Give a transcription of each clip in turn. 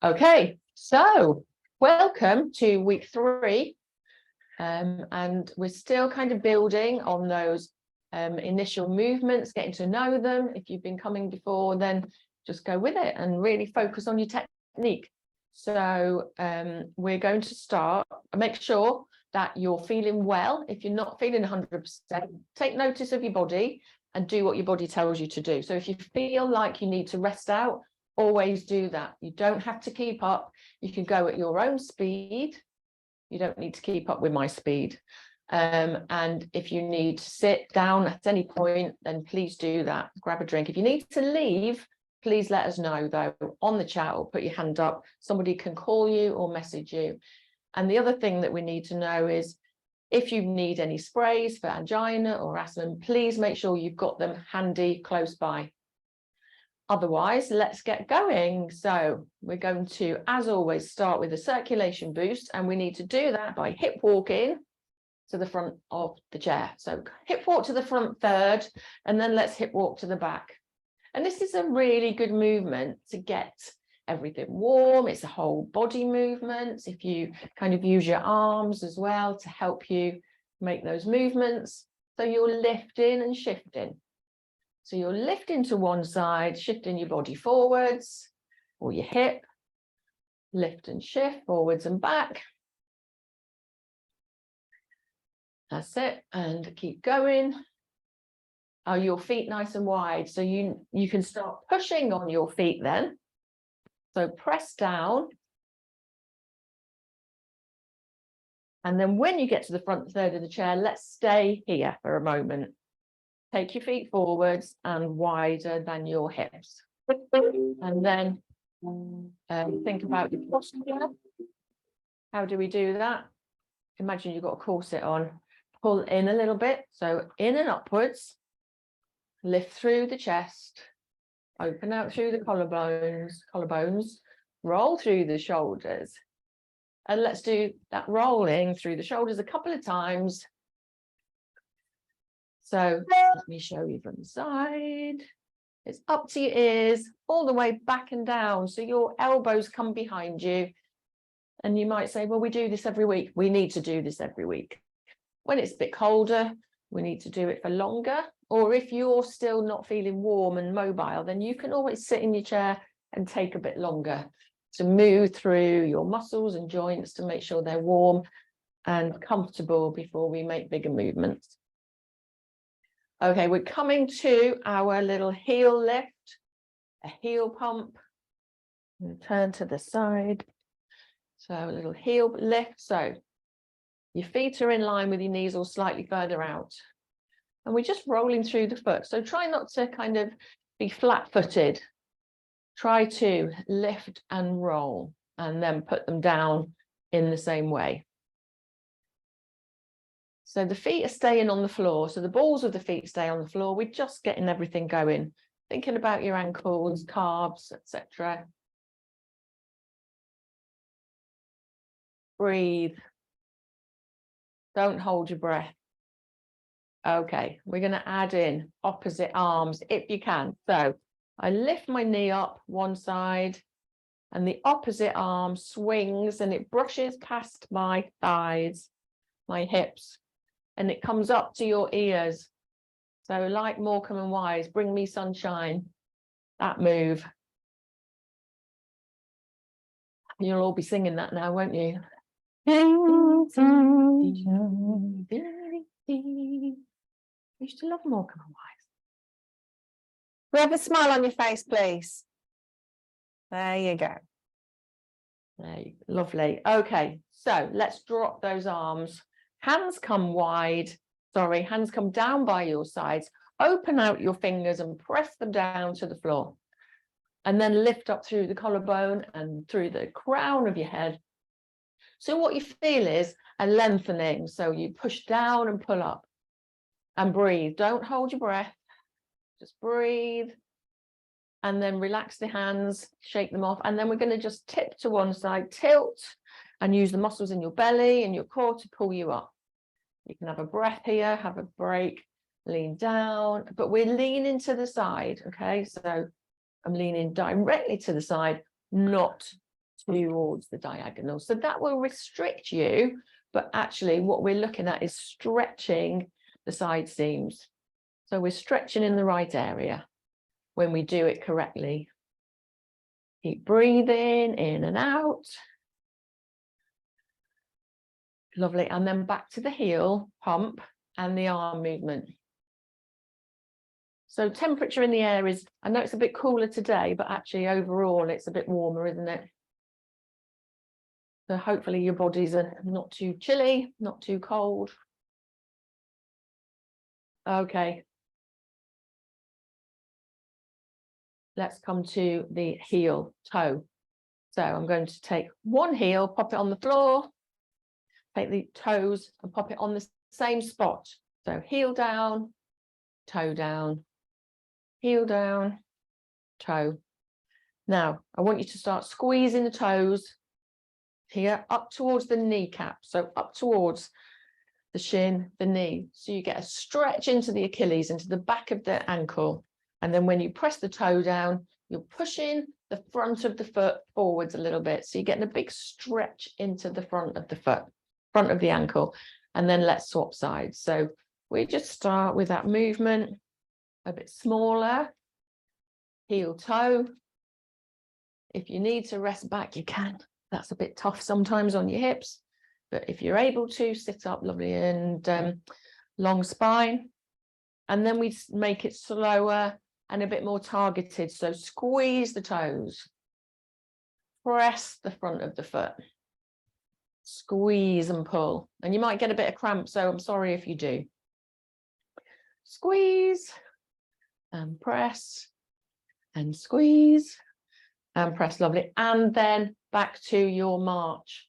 Okay, so welcome to week 3, and we're still kind of building on those initial movements, getting to know them. If you've been coming before, then just go with it and really focus on your technique. So we're going to start. Make sure that you're feeling well. If you're not feeling 100%, take notice of your body and do what your body tells you to do. So if you feel like you need to rest out, always do that. You don't have to keep up. You can go at your own speed. You don't need to keep up with my speed. And if you need to sit down at any point, then please do that. Grab a drink. If you need to leave, please let us know, though, on the chat, or put your hand up. Somebody can call you or message you. And the other thing that we need to know is if you need any sprays for angina or asthma, please make sure you've got them handy close by. Otherwise, let's get going. So we're going to, as always, start with a circulation boost, and we need to do that by hip walking to the front of the chair. So hip walk to the front third, and then let's hip walk to the back. And this is a really good movement to get everything warm. It's a whole body movement. If you kind of use your arms as well to help you make those movements. So you're lifting and shifting. So you're lifting to one side, shifting your body forwards, or your hip, lift and shift forwards and back. That's it, and keep going. Are your feet nice and wide? So you can start pushing on your feet then. So press down. And then when you get to the front third of the chair, let's stay here for a moment. Take your feet forwards and wider than your hips. And then think about your posture. How do we do that? Imagine you've got a corset on. Pull in a little bit. So in and upwards. Lift through the chest. Open out through the collarbones. Roll through the shoulders. And let's do that rolling through the shoulders a couple of times. So let me show you from the side. It's up to your ears, all the way back and down. So your elbows come behind you. And you might say, well, we do this every week. We need to do this every week. When it's a bit colder, we need to do it for longer. Or if you're still not feeling warm and mobile, then you can always sit in your chair and take a bit longer to move through your muscles and joints to make sure they're warm and comfortable before we make bigger movements. Okay, we're coming to our little heel lift, a heel pump. And turn to the side. So a little heel lift. So your feet are in line with your knees or slightly further out. And we're just rolling through the foot. So try not to kind of be flat-footed. Try to lift and roll and then put them down in the same way. So the feet are staying on the floor. So the balls of the feet stay on the floor. We're just getting everything going. Thinking about your ankles, calves, etc. Breathe. Don't hold your breath. Okay, we're going to add in opposite arms if you can. So I lift my knee up one side and the opposite arm swings and it brushes past my thighs, my hips, and it comes up to your ears. So like Morecambe and Wise, bring me sunshine, that move. You'll all be singing that now, won't you? I used to love Morecambe and Wise. We have a smile on your face, please. There you go. Lovely. Okay, so let's drop those arms. Hands come wide. Sorry, hands come down by your sides. Open out your fingers and press them down to the floor. And then lift up through the collarbone and through the crown of your head. So what you feel is a lengthening. So you push down and pull up. And breathe. Don't hold your breath. Just breathe. And then relax the hands, shake them off. And then we're going to just tip to one side, tilt, and use the muscles in your belly and your core to pull you up. You can have a breath here, have a break, lean down, but we're leaning to the side, okay? So I'm leaning directly to the side, not towards the diagonal. So that will restrict you, but actually what we're looking at is stretching the side seams. So we're stretching in the right area when we do it correctly. Keep breathing in and out. Lovely. And then back to the heel pump and the arm movement. So temperature in the air is, I know it's a bit cooler today, but actually overall it's a bit warmer, isn't it? So hopefully your bodies are not too chilly, not too cold. Okay. Let's come to the heel toe. So I'm going to take one heel, pop it on the floor, take the toes and pop it on the same spot. So heel down, toe down, heel down, toe. Now, I want you to start squeezing the toes here up towards the kneecap. So up towards the shin, the knee. So you get a stretch into the Achilles, into the back of the ankle. And then when you press the toe down, you're pushing the front of the foot forwards a little bit. So you're getting a big stretch into the front of the foot, front of the ankle. And then let's swap sides. So we just start with that movement, a bit smaller, heel toe. If you need to rest back, you can. That's a bit tough sometimes on your hips. But if you're able to, sit up, lovely, and long spine. And then we make it slower and a bit more targeted. So squeeze the toes. Press the front of the foot. Squeeze and pull. And you might get a bit of cramp, so I'm sorry if you do. Squeeze and press and squeeze and press, lovely. And then back to your march.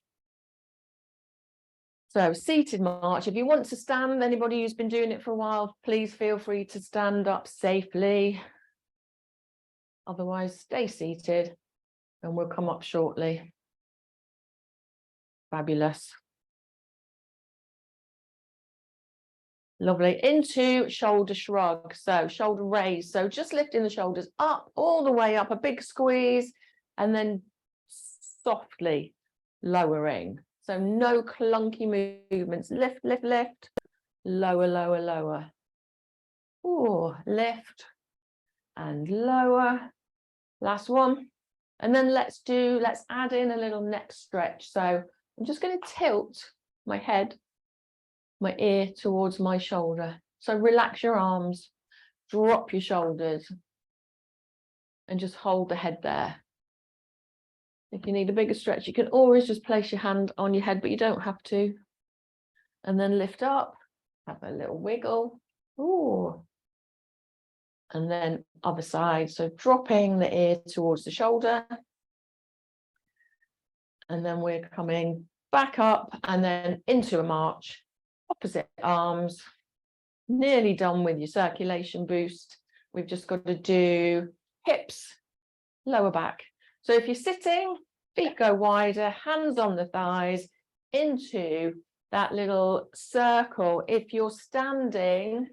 So seated march. If you want to stand, anybody who's been doing it for a while, please feel free to stand up safely. Otherwise, stay seated and we'll come up shortly. Fabulous. Lovely. Into shoulder shrug. So shoulder raise. So just lifting the shoulders up, all the way up, a big squeeze, and then softly lowering. So no clunky movements. Lift, lift, lift. Lower, lower, lower. Ooh, lift and lower. Last one. And then let's add in a little neck stretch. So I'm just going to tilt my head, my ear towards my shoulder. So relax your arms, drop your shoulders, and just hold the head there. If you need a bigger stretch, you can always just place your hand on your head, but you don't have to. And then lift up, have a little wiggle. Ooh. And then other side. So dropping the ear towards the shoulder. And then we're coming back up and then into a march. Opposite arms. Nearly done with your circulation boost. We've just got to do hips, lower back. So if you're sitting, feet go wider, hands on the thighs, into that little circle. If you're standing,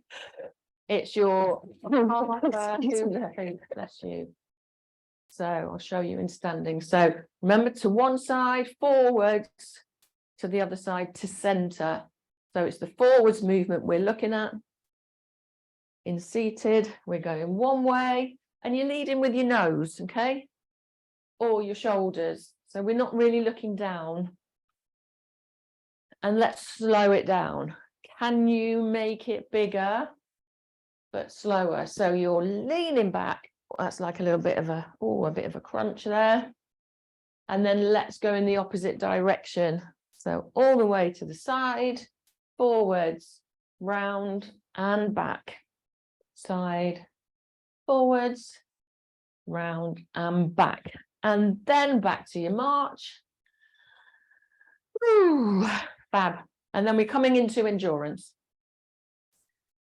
it's your bless you. So I'll show you in standing. So remember, to one side, forwards, to the other side, to center. So it's the forwards movement we're looking at. In seated, we're going one way, and you're leading with your nose, okay? Or your shoulders. So we're not really looking down. And let's slow it down. Can you make it bigger, but slower? So you're leaning back. That's like a little bit of a crunch there. And then let's go in the opposite direction. So all the way to the side, forwards, round and back. Side, forwards, round and back. And then back to your march. Ooh, fab. And then we're coming into endurance.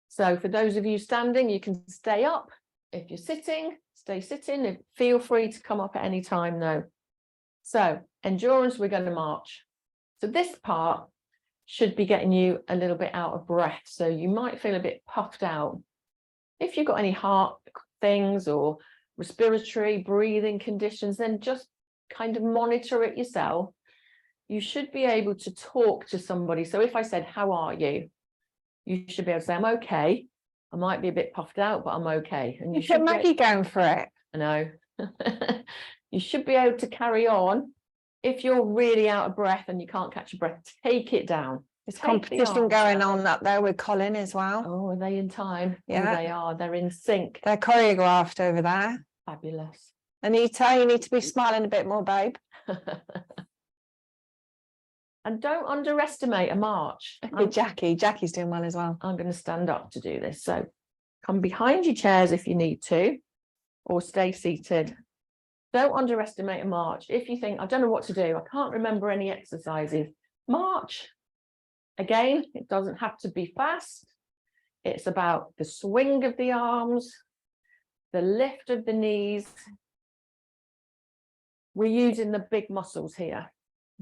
So for those of you standing, you can stay up. If you're sitting, stay sitting. Feel free to come up at any time though. So endurance, we're going to march. So this part should be getting you a little bit out of breath. So you might feel a bit puffed out. If you've got any heart things or respiratory breathing conditions, then just kind of monitor it yourself, you should be able to talk to somebody. So if I said, how are you? You should be able to say, I'm okay. I might be a bit puffed out, but I'm okay. And You should Maggie going for it. I know. You should be able to carry on. If you're really out of breath and you can't catch your breath, take it down. There's competition going on up there with Colin as well. Oh, are they in time? Yeah. Oh, they are. They're in sync. They're choreographed over there. Fabulous. Anita, you need to be smiling a bit more, babe. And don't underestimate a march. Jackie's doing well as well. I'm going to stand up to do this. So come behind your chairs if you need to, or stay seated. Don't underestimate a march. If you think, I don't know what to do, I can't remember any exercises, march. Again, it doesn't have to be fast. It's about the swing of the arms, the lift of the knees. We're using the big muscles here,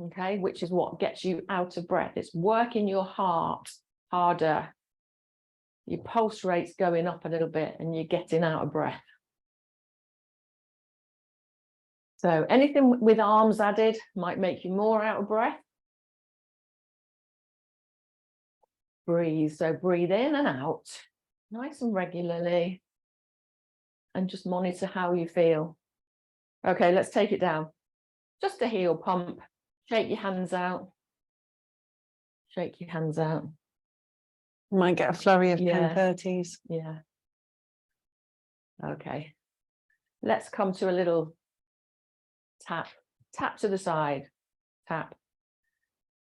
okay, which is what gets you out of breath. It's working your heart harder. Your pulse rate's going up a little bit and you're getting out of breath. So anything with arms added might make you more out of breath. Breathe. So breathe in and out, nice and regularly, and just monitor how you feel. Okay, let's take it down. Just a heel pump. Shake your hands out. Shake your hands out. You might get a flurry of 1030s. Yeah. Okay. Let's come to a little tap. Tap to the side. Tap.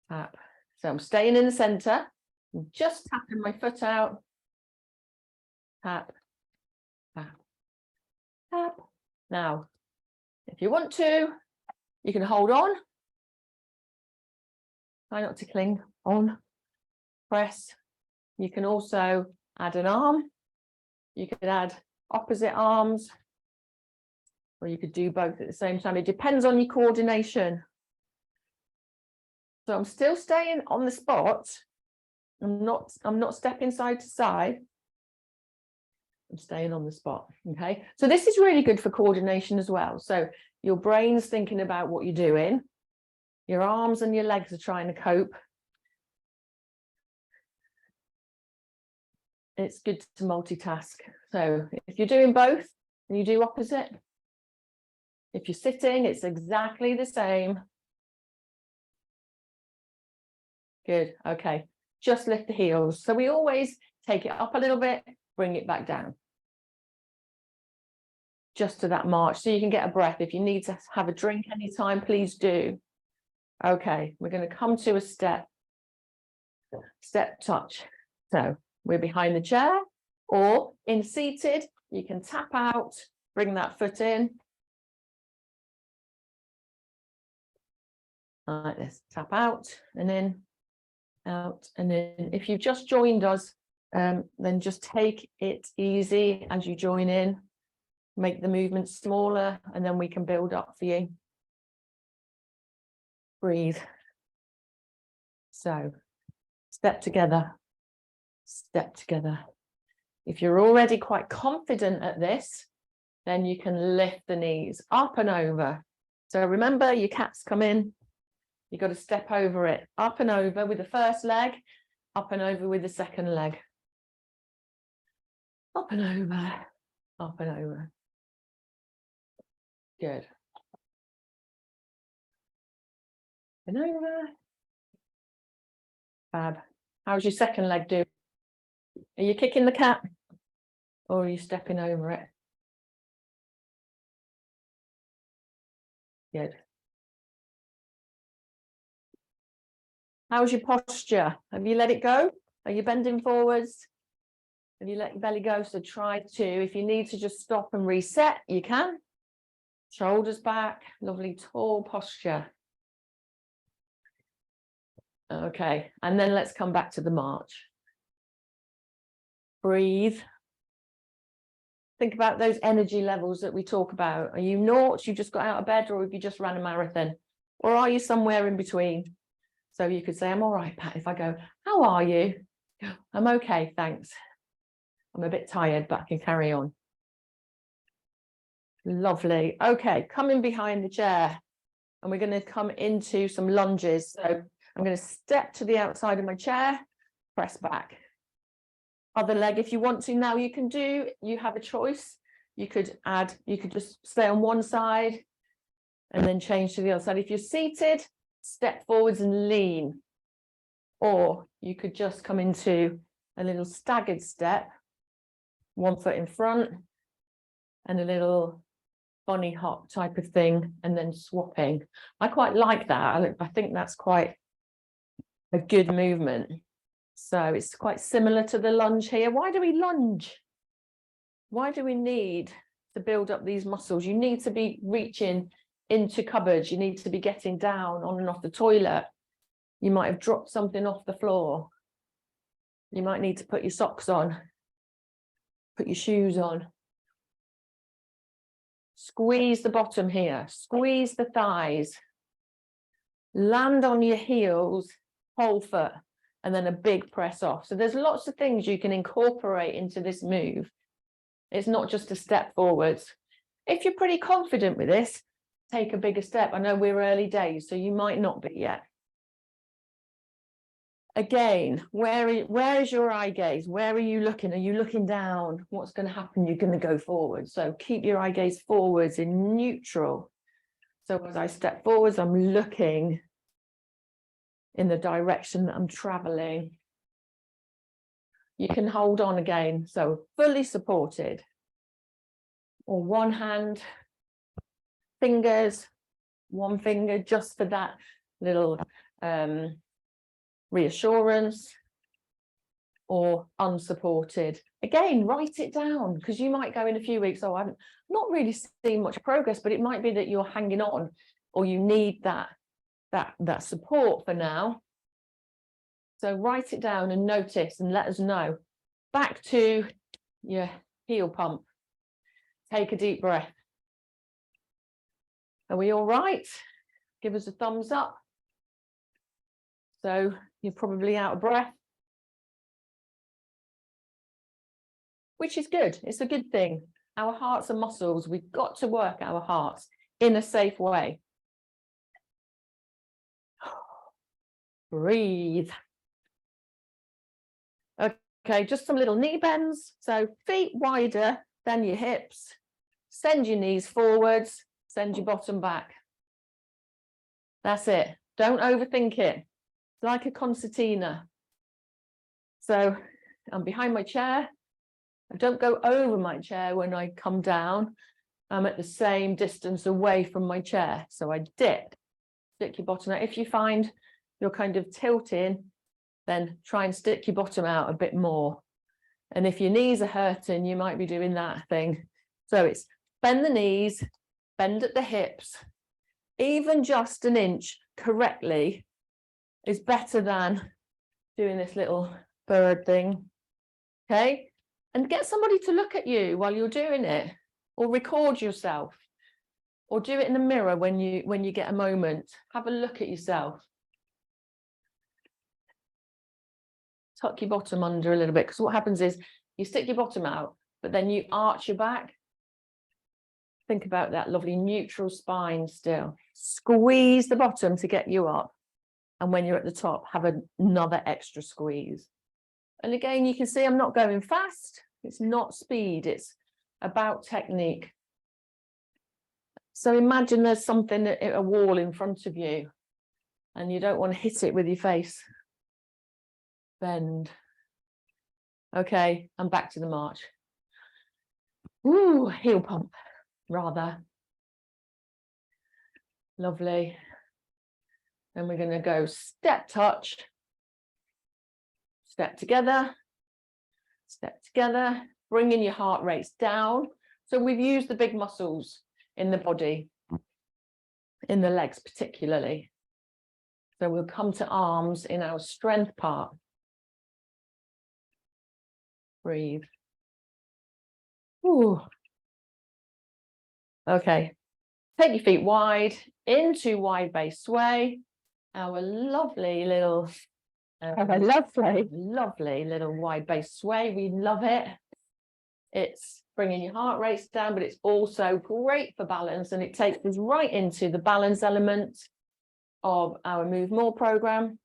Tap. So I'm staying in the center. I'm just tapping my foot out. Tap. Tap. Tap. Now, if you want to, you can hold on. Try not to cling on. Press. You can also add an arm. You could add opposite arms, or you could do both at the same time. It depends on your coordination. So I'm still staying on the spot. I'm not stepping side to side. I'm staying on the spot. Okay. So this is really good for coordination as well. So your brain's thinking about what you're doing. Your arms and your legs are trying to cope. It's good to multitask. So if you're doing both and you do opposite, if you're sitting, it's exactly the same. Good. Okay. Just lift the heels. So we always take it up a little bit, bring it back down. Just to that march, so you can get a breath. If you need to have a drink anytime, please do. Okay, we're going to come to a step touch. So we're behind the chair, or in seated, you can tap out, bring that foot in. Like this, tap out and in, out and in. If you've just joined us, then just take it easy as you join in. Make the movement smaller, and then we can build up for you. Breathe. So, step together. Step together. If you're already quite confident at this, then you can lift the knees up and over. So remember, your cats come in. You've got to step over it, up and over with the first leg, up and over with the second leg. Up and over, up and over. Good. And over. Fab. How's your second leg do? Are you kicking the cat? Or are you stepping over it? Good. How's your posture? Have you let it go? Are you bending forwards? Have you let your belly go? So try to, if you need to just stop and reset, you can. Shoulders back, lovely tall posture. Okay, and then let's come back to the march. Breathe. Think about those energy levels that we talk about. Are you naught, you just got out of bed, or have you just ran a marathon? Or are you somewhere in between? So you could say, I'm all right, Pat. If I go, how are you? I'm okay, thanks. I'm a bit tired, but I can carry on. Lovely. Okay, coming behind the chair. and we're going to come into some lunges. So I'm going to step to the outside of my chair, press back. Other leg, if you want to now, you can do, you have a choice. You could just stay on one side and then change to the other side. If you're seated, step forwards and lean. Or you could just come into a little staggered step, 1 foot in front, and a little bunny hop type of thing, and then swapping. I quite like that. I think that's quite a good movement. So it's quite similar to the lunge here. Why do we lunge? Why do we need to build up these muscles? You need to be reaching into cupboards. You need to be getting down on and off the toilet. You might have dropped something off the floor. You might need to put your socks on, put your shoes on. Squeeze the bottom here, squeeze the thighs, land on your heels, whole foot, and then a big press off. So there's lots of things you can incorporate into this move. It's not just a step forwards. If you're pretty confident with this, take a bigger step. I know we're early days, so you might not be yet. Again, where is your eye gaze? Where are you looking? Are you looking down? What's going to happen? You're going to go forward. So keep your eye gaze forwards in neutral. So as I step forwards, I'm looking in the direction that I'm traveling. You can hold on again. So fully supported. Or one hand, fingers, one finger just for that little reassurance, or unsupported. Again, write it down, because you might go in a few weeks, oh, I'm not really seeing much progress, but it might be that you're hanging on, or you need that support for now. So write it down and notice and let us know. Back to your heel pump. Take a deep breath. Are we all right? Give us a thumbs up. So you're probably out of breath, which is good. It's a good thing. Our hearts are muscles. We've got to work our hearts in a safe way. Breathe. Okay, just some little knee bends. So feet wider than your hips. Send your knees forwards. Send your bottom back. That's it. Don't overthink it. Like a concertina. So I'm behind my chair. I don't go over my chair when I come down. I'm at the same distance away from my chair. So I dip, stick your bottom out. If you find you're kind of tilting, then try and stick your bottom out a bit more. And if your knees are hurting, you might be doing that thing. So it's bend the knees, bend at the hips, even just an inch correctly is better than doing this little bird thing. Okay, and get somebody to look at you while you're doing it, or record yourself, or do it in the mirror when you get a moment. Have a look at yourself. Tuck your bottom under a little bit, because what happens is you stick your bottom out, but then you arch your back. Think about that lovely neutral spine still. Squeeze the bottom to get you up. And when you're at the top, have another extra squeeze. And again, you can see I'm not going fast. It's not speed. It's about technique. So imagine there's something, a wall in front of you, and you don't want to hit it with your face. Bend. Okay, I'm back to the march. Ooh, heel pump, rather. Lovely. Then we're going to go step touch, step together, bringing your heart rates down. So we've used the big muscles in the body, in the legs particularly. So we'll come to arms in our strength part. Breathe. Ooh. Okay. Take your feet wide into wide base sway. Our lovely little lovely little wide base sway. We love it. It's bringing your heart rates down, but it's also great for balance, and it takes us right into the balance element of our Move More program.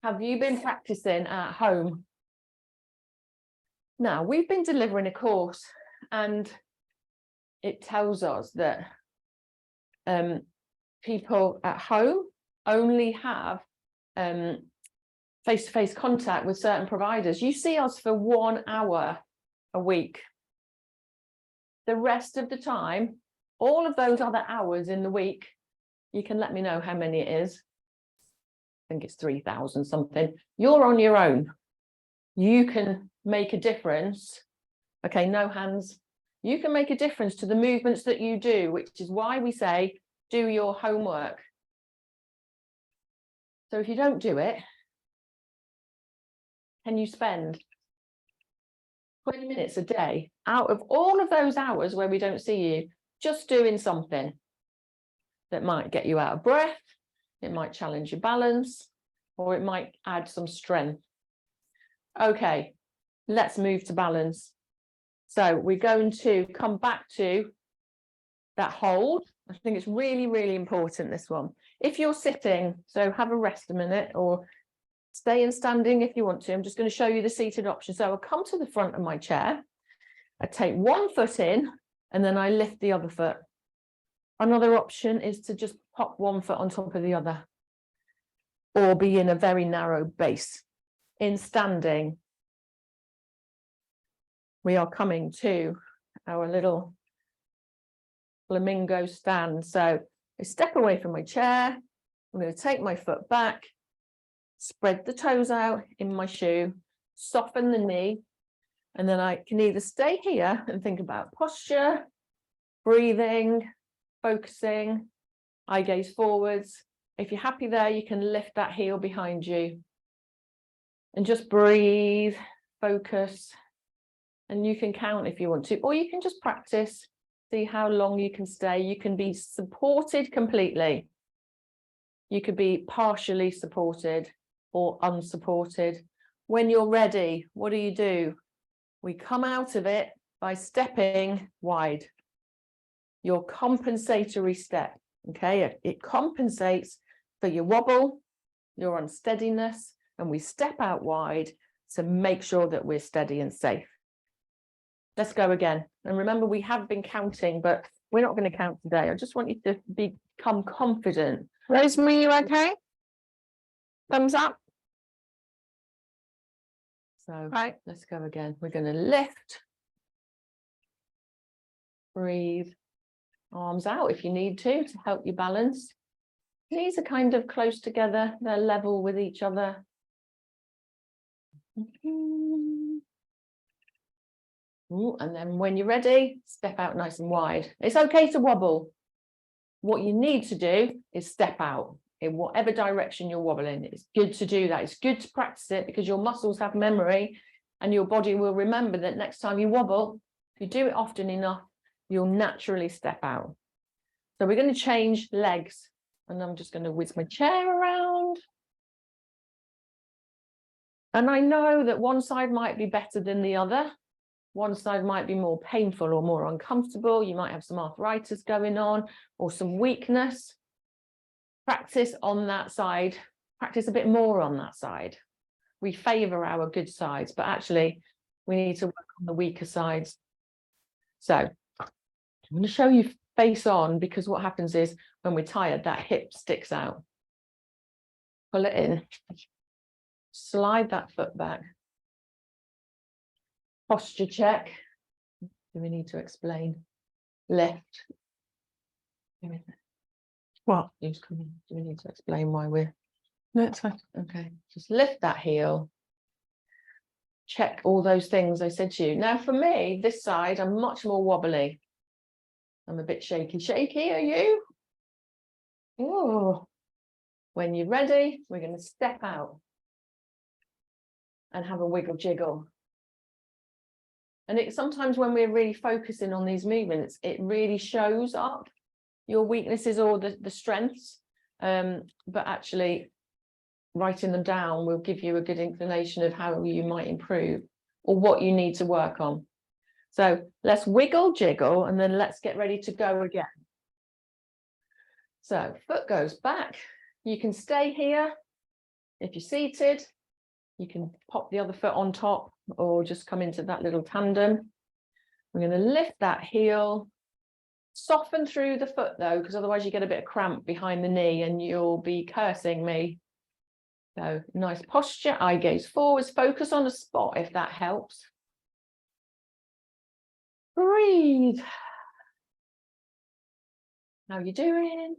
Have you been practicing at home? Now, we've been delivering a course, and it tells us that people at home only have face-to-face contact with certain providers. You see us for 1 hour a week. The rest of the time, all of those other hours in the week, you can let me know how many it is. I think it's 3,000 something. You're on your own. You can make a difference. Okay, no hands. You can make a difference to the movements that you do, which is why we say, do your homework. So if you don't do it, can you spend 20 minutes a day out of all of those hours where we don't see you, just doing something that might get you out of breath, it might challenge your balance, or it might add some strength. Okay, let's move to balance. So we're going to come back to that hold. I think it's really, really important, this one. If you're sitting, so have a rest a minute, or stay in standing if you want to. I'm just going to show you the seated option. So I'll come to the front of my chair. I take one foot in, and then I lift the other foot. Another option is to just pop one foot on top of the other, or be in a very narrow base. In standing, we are coming to our little flamingo stand. So I step away from my chair. I'm going to take my foot back, spread the toes out in my shoe, soften the knee, and then I can either stay here and think about posture, breathing, focusing, eye gaze forwards. If you're happy there, you can lift that heel behind you and just breathe, focus, and you can count if you want to, or you can just practice, see how long you can stay. You can be supported completely. You could be partially supported or unsupported. When you're ready, what do? We come out of it by stepping wide. Your compensatory step, okay? It compensates for your wobble, your unsteadiness, and we step out wide to make sure that we're steady and safe. Let's go again. And remember, we have been counting, but we're not going to count today. I just want you to become confident. Rosemary, you okay? Thumbs up. So Right. let's go again. We're going to lift, breathe, arms out if you need to help you balance. Knees are kind of close together. They're level with each other. Ooh, and then when you're ready, step out nice and wide. It's okay to wobble. What you need to do is step out in whatever direction you're wobbling. It's good to do that. It's good to practice it because your muscles have memory and your body will remember that next time you wobble, if you do it often enough, you'll naturally step out. So we're going to change legs, and I'm just going to whiz my chair around. And I know that one side might be better than the other. One side might be more painful or more uncomfortable. You might have some arthritis going on or some weakness. Practice on that side. Practice a bit more on that side. We favor our good sides, but actually we need to work on the weaker sides. So I'm going to show you face on, because what happens is when we're tired, that hip sticks out. Pull it in. Slide that foot back. Posture check. Do we need to explain? Lift. What? Do we need to explain why we're... No, it's fine. Okay, just lift that heel. Check all those things I said to you. Now for me, this side, I'm much more wobbly. I'm a bit shaky. Shaky, are you? Oh. When you're ready, we're going to step out and have a wiggle jiggle. And sometimes when we're really focusing on these movements, it really shows up your weaknesses or the strengths. But actually writing them down will give you a good inclination of how you might improve or what you need to work on. So let's wiggle, jiggle, and then let's get ready to go again. So foot goes back. You can stay here. If you're seated, you can pop the other foot on top or just come into that little tandem. We're going to lift that heel, soften through the foot though, because otherwise you get a bit of cramp behind the knee and you'll be cursing me. So nice posture, eye gaze forwards, focus on a spot if that helps. Breathe. How are you doing?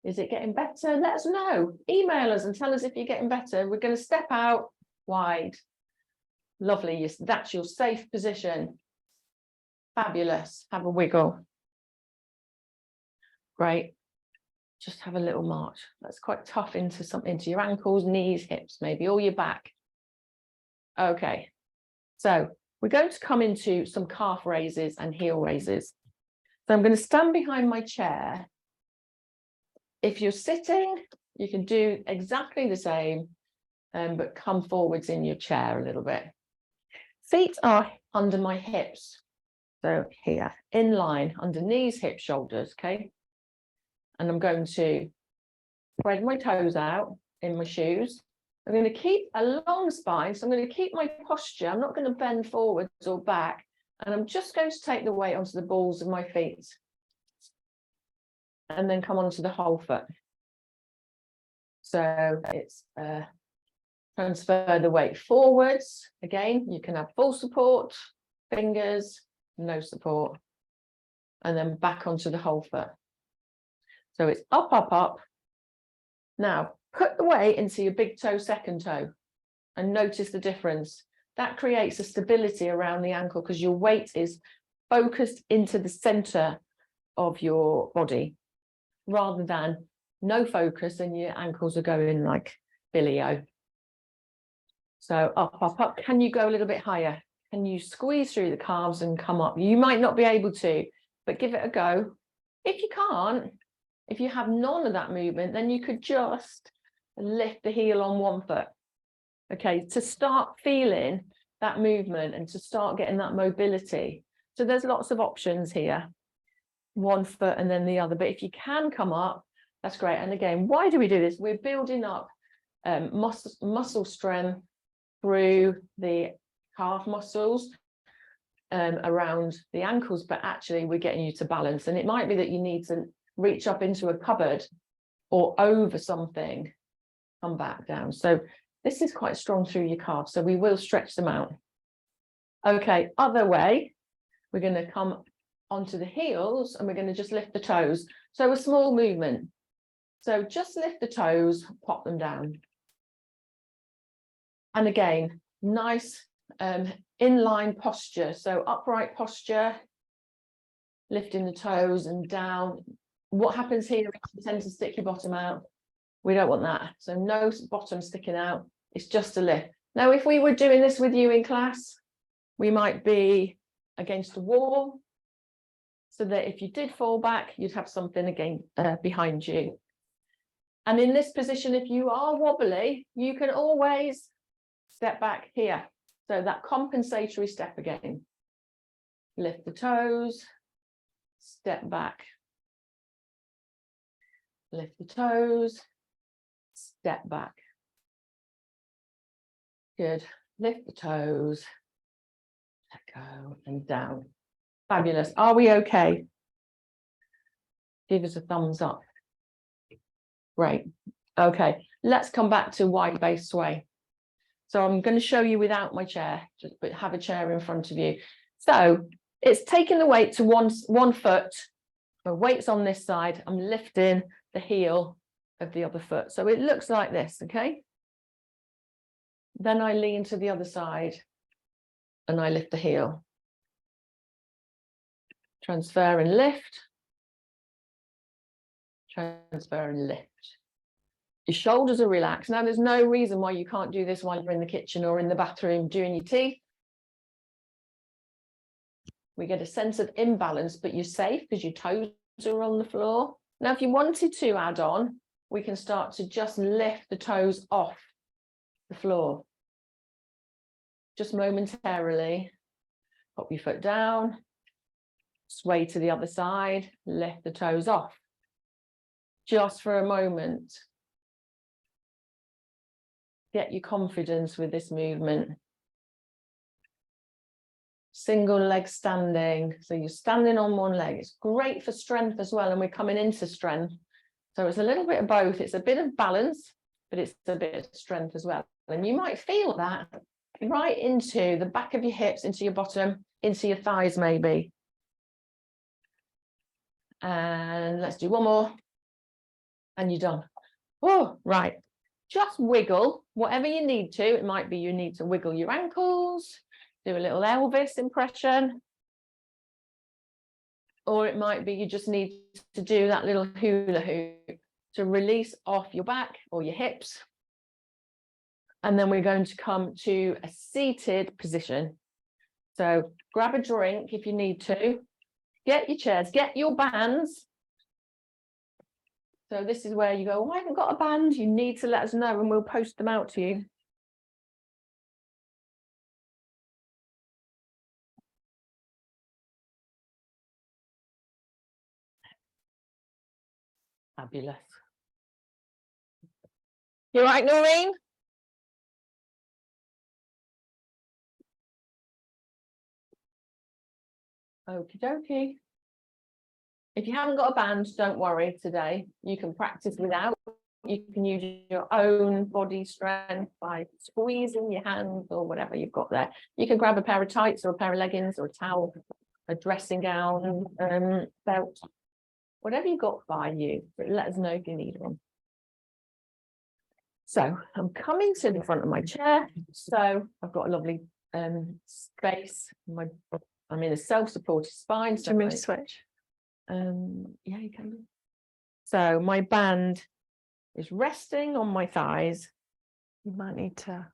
Is it getting better? Let us know. Email us and tell us if you're getting better. We're going to step out wide. Lovely. That's your safe position. Fabulous. Have a wiggle. Great. Just have a little march. That's quite tough into your ankles, knees, hips, maybe, or your back. Okay. So we're going to come into some calf raises and heel raises. So I'm going to stand behind my chair. If you're sitting, you can do exactly the same, but come forwards in your chair a little bit. Feet are under my hips. So here, in line, under knees, hips, shoulders, okay? And I'm going to spread my toes out in my shoes. I'm going to keep a long spine, so I'm going to keep my posture. I'm not going to bend forwards or back, and I'm just going to take the weight onto the balls of my feet. And then come onto the whole foot. So it's transfer the weight forwards. Again, you can have full support, fingers, no support, and then back onto the whole foot. So it's up, up, up. Now, put the weight into your big toe, second toe, and notice the difference. That creates a stability around the ankle because your weight is focused into the center of your body, rather than no focus and your ankles are going like Billy-O. So up, up, up. Can you go a little bit higher? Can you squeeze through the calves and come up? You might not be able to, but give it a go. If you can't, if you have none of that movement, then you could just lift the heel on one foot. Okay, to start feeling that movement and to start getting that mobility. So there's lots of options here. One foot and then the other, but if you can come up, that's great. And again, why do we do this? We're building up muscle strength through the calf muscles around the ankles, but actually we're getting you to balance. And it might be that you need to reach up into a cupboard or over something, come back down. So this is quite strong through your calves, so we will stretch them out. Okay, other way, we're going to come onto the heels and we're going to just lift the toes. So a small movement. So just lift the toes, pop them down. And again, nice inline posture. So upright posture, lifting the toes and down. What happens here is you tend to stick your bottom out. We don't want that. So no bottom sticking out. It's just a lift. Now, if we were doing this with you in class, we might be against a wall, so that if you did fall back, you'd have something again behind you. And in this position, if you are wobbly, you can always step back here. So that compensatory step again. Lift the toes, step back. Lift the toes, step back. Good. Lift the toes, let go and down. Fabulous. Are we okay? Give us a thumbs up. Great. Okay, let's come back to wide base sway. So I'm going to show you without my chair, just have a chair in front of you. So it's taking the weight to one foot. The weight's on this side. I'm lifting the heel of the other foot. So it looks like this, okay? Then I lean to the other side and I lift the heel. Transfer and lift. Transfer and lift. Your shoulders are relaxed. Now, there's no reason why you can't do this while you're in the kitchen or in the bathroom doing your tea. We get a sense of imbalance, but you're safe because your toes are on the floor. Now, if you wanted to add on, we can start to just lift the toes off the floor. Just momentarily. Pop your foot down, sway to the other side, lift the toes off. Just for a moment. Get your confidence with this movement. Single leg standing. So you're standing on one leg. It's great for strength as well. And we're coming into strength. So it's a little bit of both. It's a bit of balance, but it's a bit of strength as well. And you might feel that right into the back of your hips, into your bottom, into your thighs maybe. And let's do one more. And you're done. Oh, right. Just wiggle whatever you need to. It might be you need to wiggle your ankles, do a little Elvis impression. Or it might be you just need to do that little hula hoop to release off your back or your hips. And then we're going to come to a seated position. So grab a drink if you need to. Get your chairs, get your bands. So this is where you go, oh, I haven't got a band. You need to let us know and we'll post them out to you. Fabulous. You all right, Noreen? Okie dokie. If you haven't got a band, don't worry today. You can practice without. You can use your own body strength by squeezing your hands or whatever you've got there. You can grab a pair of tights or a pair of leggings or a towel, a dressing gown, belt, whatever you've got by you, but let us know if you need one. So I'm coming to the front of my chair. So I've got a lovely space. I'm in a self-supported spine. Do you want me to switch? Yeah, you can. So my band is resting on my thighs. You might need to.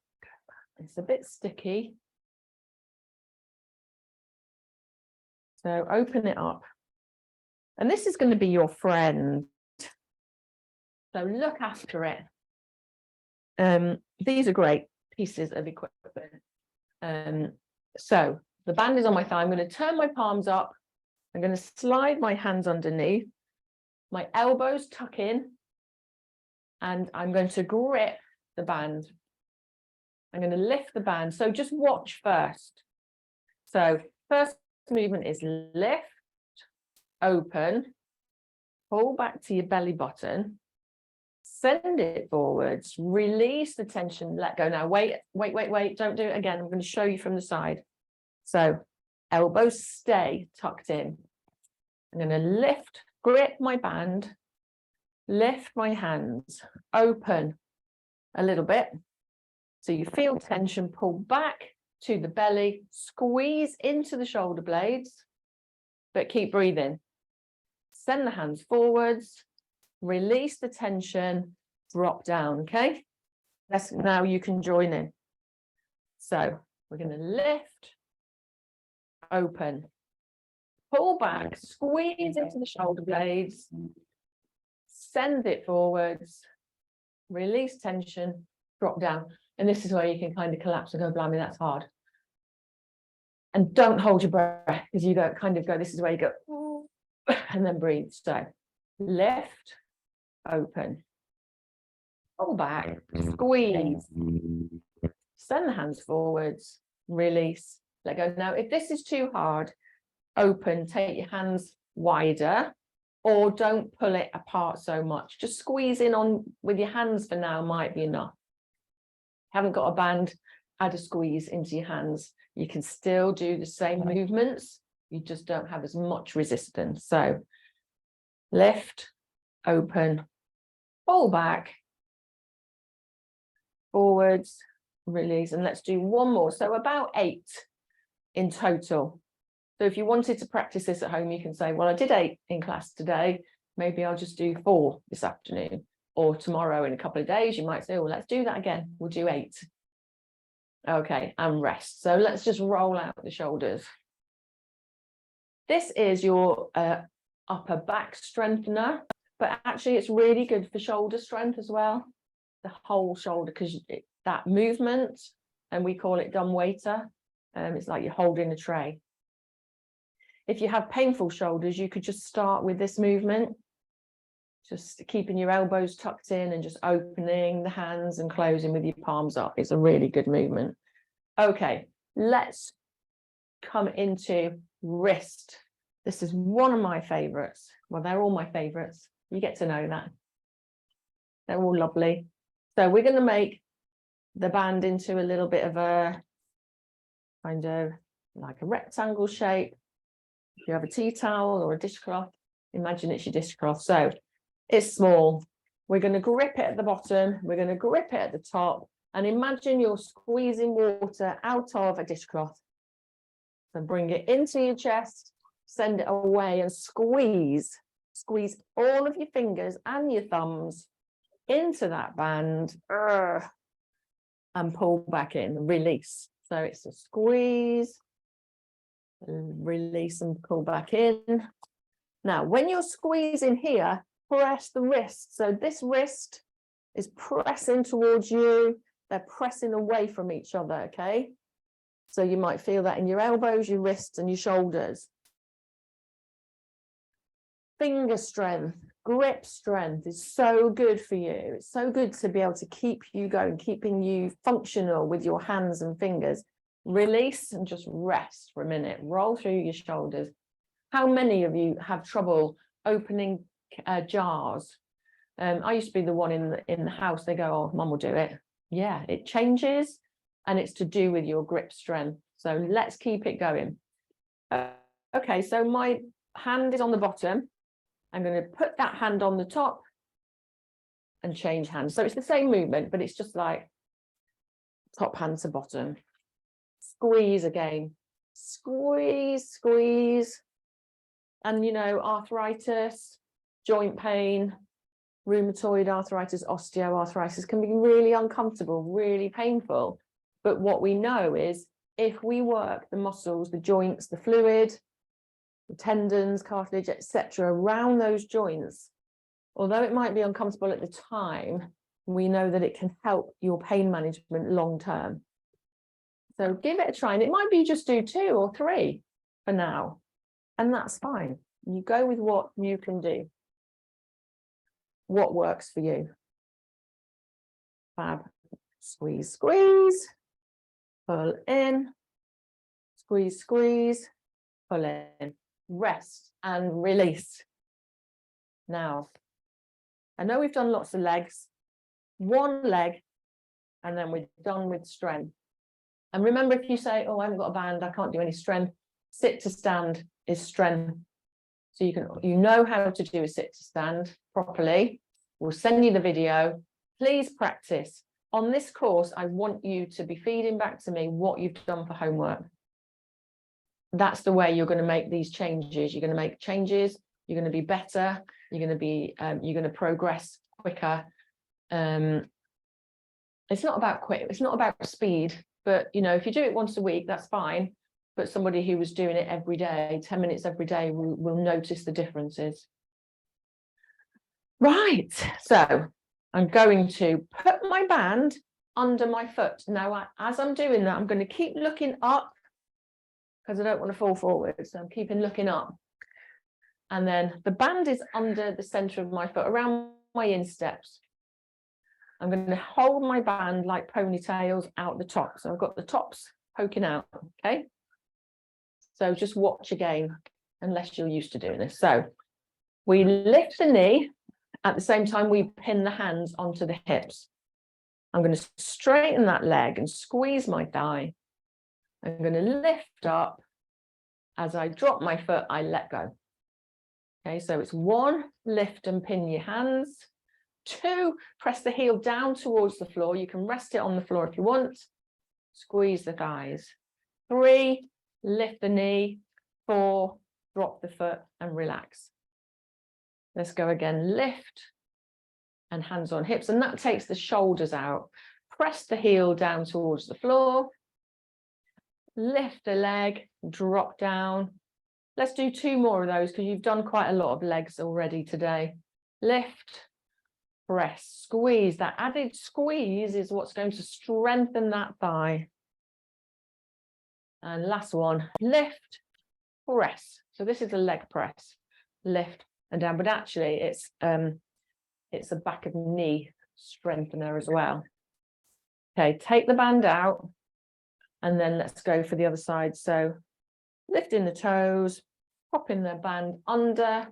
It's a bit sticky. So open it up. And this is going to be your friend. So look after it. These are great pieces of equipment. So the band is on my thigh. I'm going to turn my palms up. I'm going to slide my hands underneath. My elbows tuck in. And I'm going to grip the band. I'm going to lift the band. So just watch first. So first movement is lift, open, pull back to your belly button, send it forwards, release the tension, let go. Now wait, don't do it again. I'm going to show you from the side. So elbows stay tucked in. I'm going to lift, grip my band, lift my hands, open a little bit. So you feel tension, pull back to the belly, squeeze into the shoulder blades, but keep breathing. Send the hands forwards, release the tension, drop down, okay? Now you can join in. So we're going to lift, open, pull back, squeeze into the shoulder blades, send it forwards, release tension, drop down. And this is where you can kind of collapse and go, blimey, that's hard. And don't hold your breath because you go, this is where you go, and then breathe. So lift, open, pull back, squeeze, send the hands forwards, release, let go. Now, if this is too hard, open, take your hands wider, or don't pull it apart so much. Just squeeze in on with your hands for now might be enough. Haven't got a band, add a squeeze into your hands. You can still do the same movements. You just don't have as much resistance. So lift, open, pull back, forwards, release. And let's do one more. So about 8 in total. So if you wanted to practice this at home, you can say, well, I did 8 in class today. Maybe I'll just do 4 this afternoon. Or tomorrow in a couple of days, you might say, well, let's do that again. We'll do 8. Okay, and rest. So let's just roll out the shoulders. This is your upper back strengthener, but actually it's really good for shoulder strength as well. The whole shoulder, because that movement, and we call it dumb waiter. It's like you're holding a tray. if you have painful shoulders, you could just start with this movement, just keeping your elbows tucked in and just opening the hands and closing with your palms up. It's a really good movement. Okay, let's come into wrist. This is one of my favorites. Well, they're all my favorites. You get to know that. They're all lovely. So we're going to make the band into a little bit of a kind of like a rectangle shape. If you have a tea towel or a dishcloth, imagine it's your dishcloth. So it's small. We're going to grip it at the bottom. We're going to grip it at the top. And imagine you're squeezing water out of a dishcloth. So bring it into your chest, send it away and squeeze. Squeeze all of your fingers and your thumbs into that band. And pull back in, release. So it's a squeeze, release and pull back in. Now, when you're squeezing here, press the wrist. So this wrist is pressing towards you. They're pressing away from each other, okay? So you might feel that in your elbows, your wrists, and your shoulders. Finger strength, grip strength is so good for you. It's so good to be able to keep you going, keeping you functional with your hands and fingers. Release and just rest for a minute. Roll through your shoulders. How many of you have trouble opening jars? I used to be the one in the house. They go, "Oh, Mum will do it." Yeah, it changes, and it's to do with your grip strength. So let's keep it going. Okay, so my hand is on the bottom. I'm going to put that hand on the top and change hands. So it's the same movement, but it's just like top hand to bottom. Squeeze again. Squeeze, squeeze. And, you know, arthritis, joint pain, rheumatoid arthritis, osteoarthritis can be really uncomfortable, really painful. But what we know is if we work the muscles, the joints, the fluid, the tendons, cartilage, etc., around those joints, although it might be uncomfortable at the time, we know that it can help your pain management long term. So give it a try, and it might be just do 2 or 3 for now, and that's fine. You go with what you can do, what works for you. Fab. Squeeze, squeeze, pull in, squeeze, squeeze, pull in. Rest and release. Now, I know we've done lots of legs, one leg, and then we're done with strength. And remember, if you say, "Oh, I haven't got a band, I can't do any strength," sit to stand is strength. So you know how to do a sit to stand properly. We'll send you the video. Please practice. On this course, I want you to be feeding back to me what you've done for homework. That's the way you're going to make these changes. You're going to make changes. You're going to be better. You're going to be. You're going to progress quicker. It's not about quick. It's not about speed. But you know, if you do it once a week, that's fine. But somebody who was doing it every day, 10 minutes every day, will notice the differences. Right. So I'm going to put my band under my foot. Now, as I'm doing that, I'm going to keep looking up, because I don't want to fall forward. So I'm keeping looking up. And then the band is under the center of my foot, around my insteps. I'm going to hold my band like ponytails out the top. So I've got the tops poking out, okay? So just watch again, unless you're used to doing this. So we lift the knee. At the same time, we pin the hands onto the hips. I'm going to straighten that leg and squeeze my thigh. I'm going to lift up. As I drop my foot, I let go. Okay, so it's 1, lift and pin your hands. 2, press the heel down towards the floor. You can rest it on the floor if you want. Squeeze the thighs. 3, lift the knee. 4, drop the foot and relax. Let's go again. Lift and hands on hips. And that takes the shoulders out. Press the heel down towards the floor. Lift the leg, drop down. Let's do 2 more of those because you've done quite a lot of legs already today. Lift, press, squeeze. That added squeeze is what's going to strengthen that thigh. And last one, lift, press. So this is a leg press, lift and down, but actually it's a back of knee strengthener as well. Okay, take the band out and then let's go for the other side. So lifting the toes, popping the band under.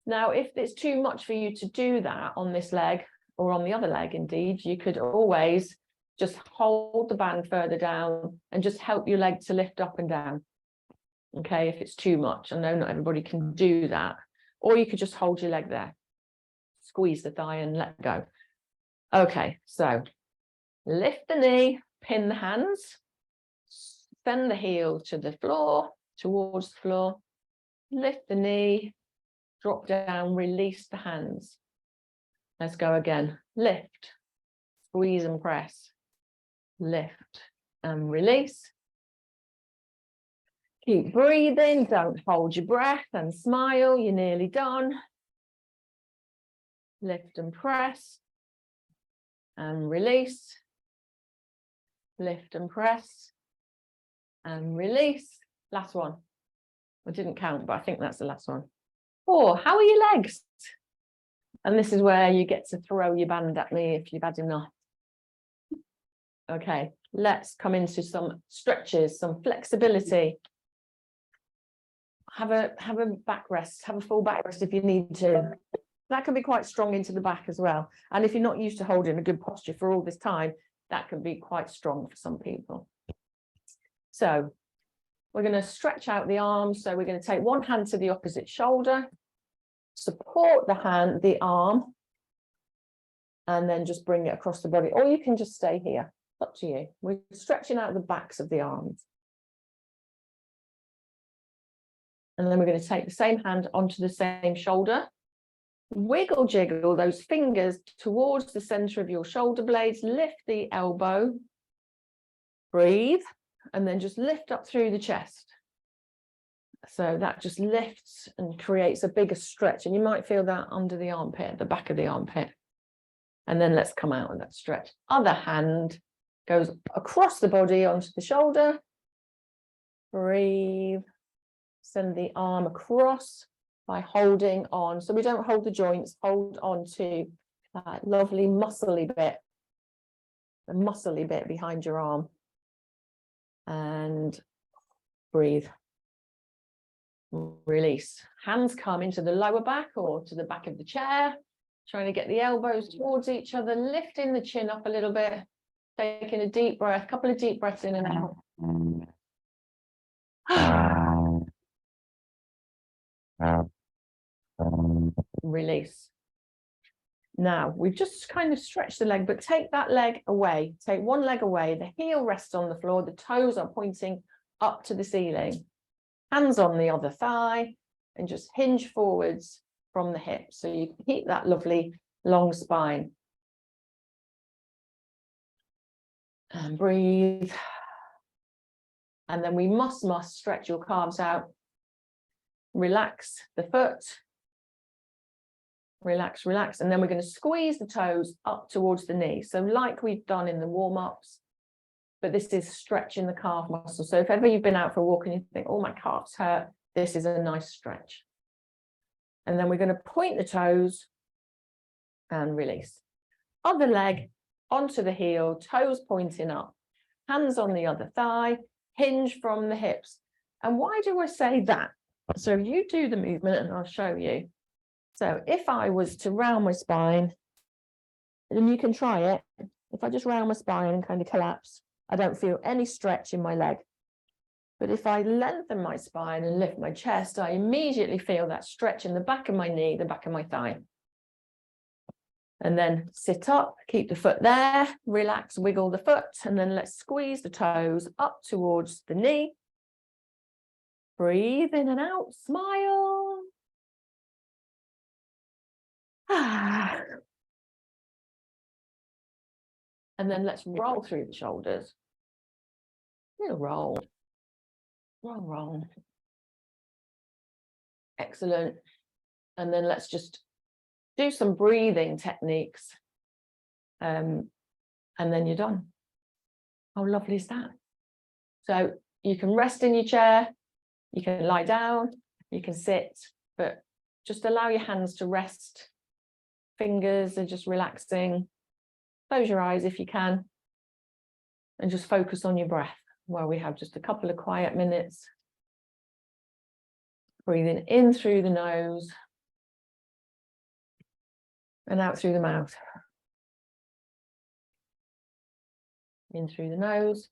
Now, if it's too much for you to do that on this leg or on the other leg, indeed, you could always just hold the band further down and just help your leg to lift up and down. Okay, if it's too much. I know not everybody can do that. Or you could just hold your leg there, squeeze the thigh and let go. Okay, so lift the knee, pin the hands, send the heel to the floor, towards the floor, lift the knee, drop down, release the hands. Let's go again. Lift, squeeze and press, lift and release. Keep breathing, don't hold your breath and smile, you're nearly done. Lift and press and release. Lift and press and release. Last one. I didn't count, but I think that's the last one. 4, how are your legs? And this is where you get to throw your band at me if you've had enough. Okay, let's come into some stretches, some flexibility. Have a back rest, have a full back rest if you need to. That can be quite strong into the back as well. And if you're not used to holding a good posture for all this time, that can be quite strong for some people. So we're going to stretch out the arms. So we're going to take one hand to the opposite shoulder, support the arm, and then just bring it across the body. Or you can just stay here. Up to you. We're stretching out the backs of the arms. And then we're going to take the same hand onto the same shoulder. Wiggle, jiggle those fingers towards the center of your shoulder blades. Lift the elbow. Breathe. And then just lift up through the chest. So that just lifts and creates a bigger stretch. And you might feel that under the armpit, the back of the armpit. And then let's come out of that stretch. Other hand goes across the body onto the shoulder. Breathe. Send the arm across by holding on. So we don't hold the joints, hold on to that lovely muscly bit, the muscly bit behind your arm. And breathe. Release. Hands come into the lower back or to the back of the chair, trying to get the elbows towards each other, lifting the chin up a little bit, taking a deep breath, a couple of deep breaths in and out. Release. Now we've just kind of stretched the leg, but take that leg away. Take one leg away. The heel rests on the floor. The toes are pointing up to the ceiling. Hands on the other thigh and just hinge forwards from the hips. So you keep that lovely long spine. And breathe. And then we must stretch your calves out. Relax the foot. Relax, relax. And then we're going to squeeze the toes up towards the knee. So like we've done in the warm-ups, but this is stretching the calf muscle. So if ever you've been out for a walk and you think, oh, my calves hurt, this is a nice stretch. And then we're going to point the toes and release. Other leg onto the heel, toes pointing up, hands on the other thigh, hinge from the hips. And why do I say that? So you do the movement and I'll show you. So if I was to round my spine, and you can try it, if I just round my spine and kind of collapse, I don't feel any stretch in my leg. But if I lengthen my spine and lift my chest, I immediately feel that stretch in the back of my knee, the back of my thigh. And then sit up, keep the foot there, relax, wiggle the foot, and then let's squeeze the toes up towards the knee. Breathe in and out, smile. And then let's roll through the shoulders. Little roll. Roll, roll. Excellent. And then let's just do some breathing techniques. And then you're done. How lovely is that? So you can rest in your chair. You can lie down, you can sit, but just allow your hands to rest. Fingers are just relaxing. Close your eyes if you can. And just focus on your breath while we have just a couple of quiet minutes. Breathing in through the nose and out through the mouth. In through the nose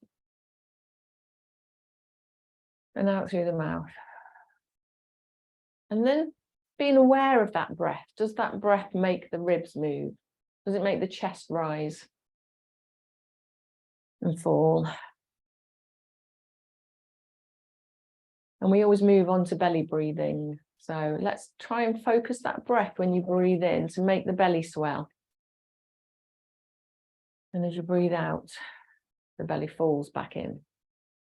and out through the mouth. And then being aware of that breath. Does that breath make the ribs move? Does it make the chest rise and fall? And we always move on to belly breathing. So let's try and focus that breath when you breathe in to make the belly swell. And as you breathe out, the belly falls back in.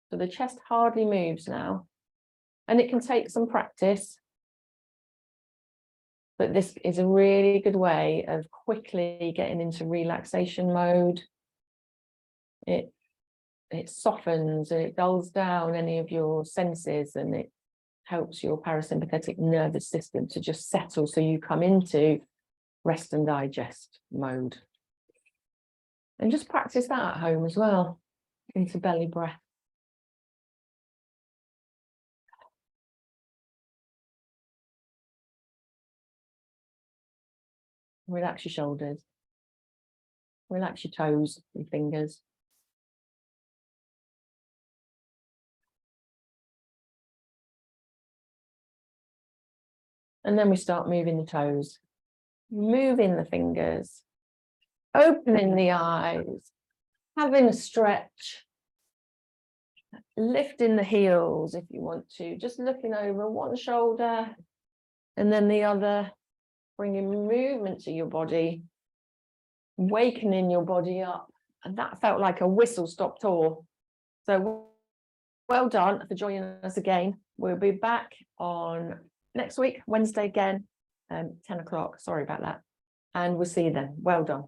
So the chest hardly moves now. And it can take some practice. But this is a really good way of quickly getting into relaxation mode. It softens and it dulls down any of your senses, and it helps your parasympathetic nervous system to just settle so you come into rest and digest mode. And just practice that at home as well, into belly breath. Relax your shoulders. Relax your toes and fingers. And then we start moving the toes, moving the fingers, opening the eyes, having a stretch, lifting the heels if you want to, just looking over one shoulder and then the other, bringing movement to your body, wakening your body up. And that felt like a whistle-stop tour. So well done for joining us again. We'll be back on next week, Wednesday again, 10 o'clock. Sorry about that. And we'll see you then. Well done.